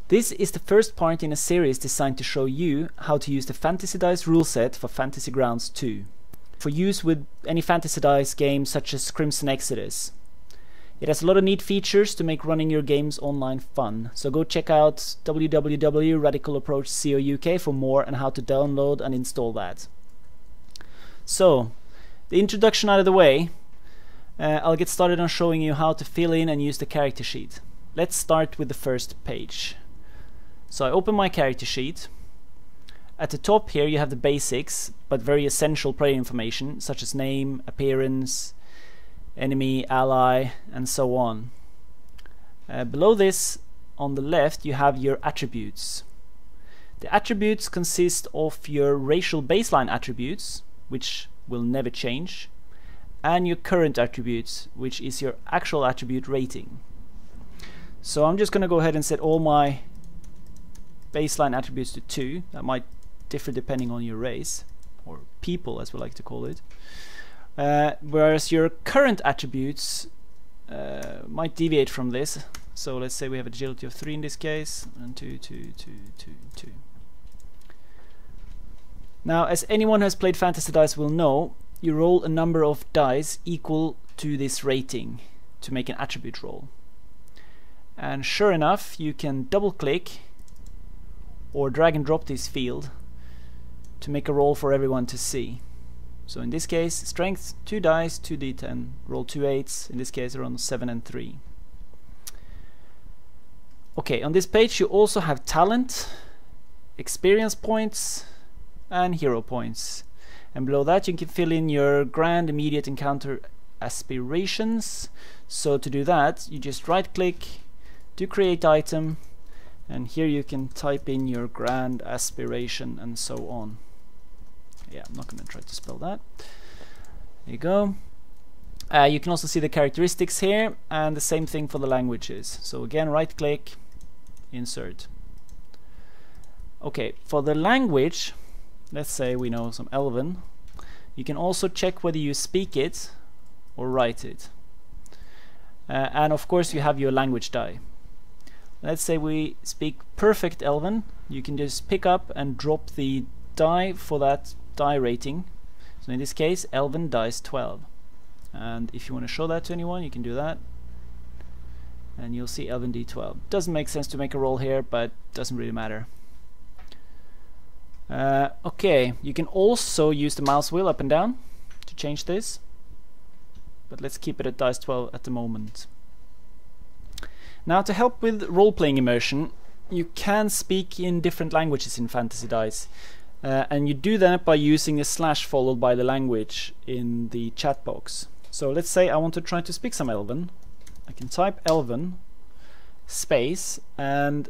This is the first part in a series designed to show you how to use the Fantasy Dice rule set for Fantasy Grounds 2, for use with any Fantasy Dice game such as Crimson Exodus. It has a lot of neat features to make running your games online fun, so go check out www.radicalapproach.co.uk for more on how to download and install that. So, the introduction out of the way, I'll get started on showing you how to fill in and use the character sheet. Let's start with the first page. So I open my character sheet. At the top here you have the basics, but very essential player information, such as name, appearance, enemy, ally, and so on. Below this, on the left, you have your attributes. The attributes consist of your racial baseline attributes, which will never change, and your current attributes, which is your actual attribute rating. So I'm just going to go ahead and set all my baseline attributes to 2. That might differ depending on your race, or people as we like to call it. Whereas your current attributes might deviate from this. So let's say we have agility of 3 in this case, and 2, 2, 2, 2, 2. Now, as anyone who has played Fantasy Dice will know, you roll a number of dice equal to this rating to make an attribute roll. And sure enough, you can double click or drag and drop this field to make a roll for everyone to see. So in this case, strength, 2 dice, 2d10, roll 2 8s, in this case around 7 and 3. Okay, on this page you also have talent, experience points, and hero points. And below that you can fill in your grand immediate encounter aspirations. So to do that, you just right click, do create item, and here you can type in your grand aspiration and so on. Yeah, I'm not going to try to spell that. There you go. You can also see the characteristics here, and the same thing for the languages. So again, right click, insert. Okay, for the language, let's say we know some Elven. You can also check whether you speak it or write it. And of course you have your language die. Let's say we speak perfect Elven. You can just pick up and drop the die for that die rating. So in this case, Elven dies 12. And if you want to show that to anyone, you can do that. And you'll see Elven D12. Doesn't make sense to make a roll here, but doesn't really matter. Okay, you can also use the mouse wheel up and down to change this. But let's keep it at dice 12 at the moment. Now, to help with role-playing immersion, you can speak in different languages in Fantasy Dice. And you do that by using the slash followed by the language in the chat box. So let's say I want to try to speak some Elven. I can type Elven space and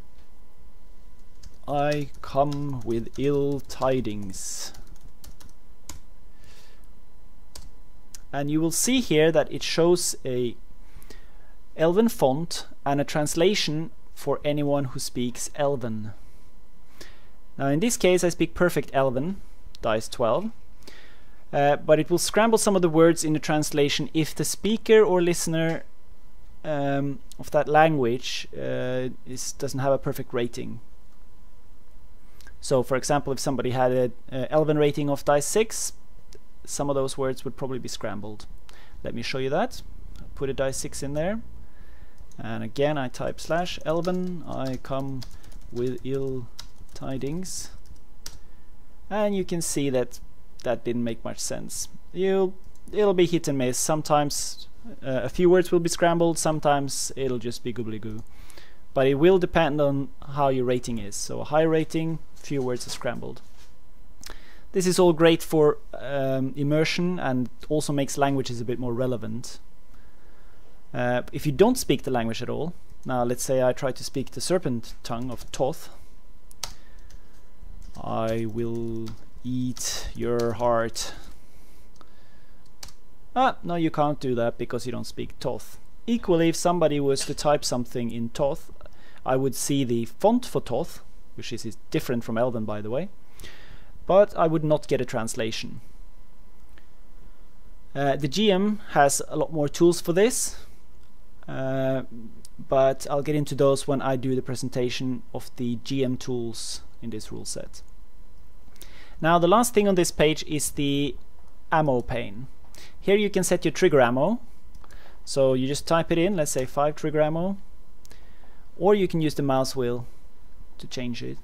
I come with ill tidings. And you will see here that it shows a Elven font and a translation for anyone who speaks Elven. Now in this case I speak perfect Elven, dice 12, but it will scramble some of the words in the translation if the speaker or listener of that language doesn't have a perfect rating. So for example, if somebody had an Elven rating of dice 6, some of those words would probably be scrambled. Let me show you that. I'll put a dice 6 in there. And again I type slash Elven, I come with ill tidings. And you can see that that didn't make much sense. It'll be hit and miss. Sometimes a few words will be scrambled, sometimes it'll just be gobbly-goo. But it will depend on how your rating is. So a high rating, few words are scrambled. This is all great for immersion and also makes languages a bit more relevant. If you don't speak the language at all, now let's say I try to speak the serpent tongue of Toth. I will eat your heart. No, you can't do that because you don't speak Toth. Equally, if somebody was to type something in Toth, I would see the font for Toth, which is different from Elven by the way, but I would not get a translation. The GM has a lot more tools for this. but I'll get into those when I do the presentation of the GM tools in this rule set. Now the last thing on this page is the ammo pane. Here you can set your trigger ammo, so you just type it in, let's say 5 trigger ammo, or you can use the mouse wheel to change it.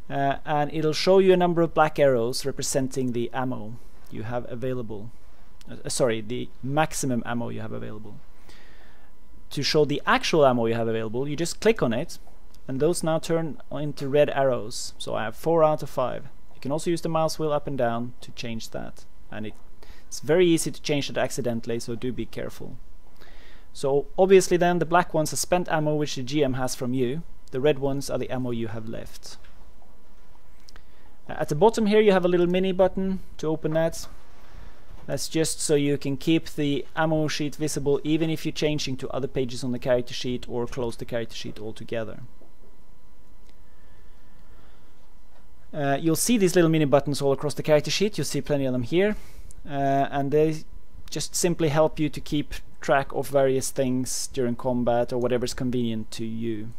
And it'll show you a number of black arrows representing the ammo you have available. Sorry, the maximum ammo you have available. To show the actual ammo you have available, you just click on it, and those now turn into red arrows. So I have 4 out of 5. You can also use the mouse wheel up and down to change that, and it's very easy to change it accidentally, so do be careful. So obviously then the black ones are spent ammo which the GM has from you. The red ones are the ammo you have left. At the bottom here you have a little mini button to open that. That's just so you can keep the ammo sheet visible even if you're changing to other pages on the character sheet or close the character sheet altogether. You'll see these little mini buttons all across the character sheet. You'll see plenty of them here, and they just simply help you to keep track of various things during combat or whatever's convenient to you.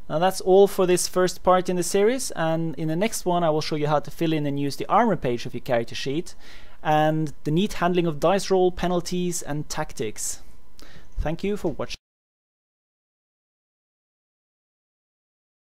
Now that's all for this first part in the series, and in the next one I will show you how to fill in and use the armor page of your character sheet and the neat handling of dice roll, penalties and tactics. Thank you for watching.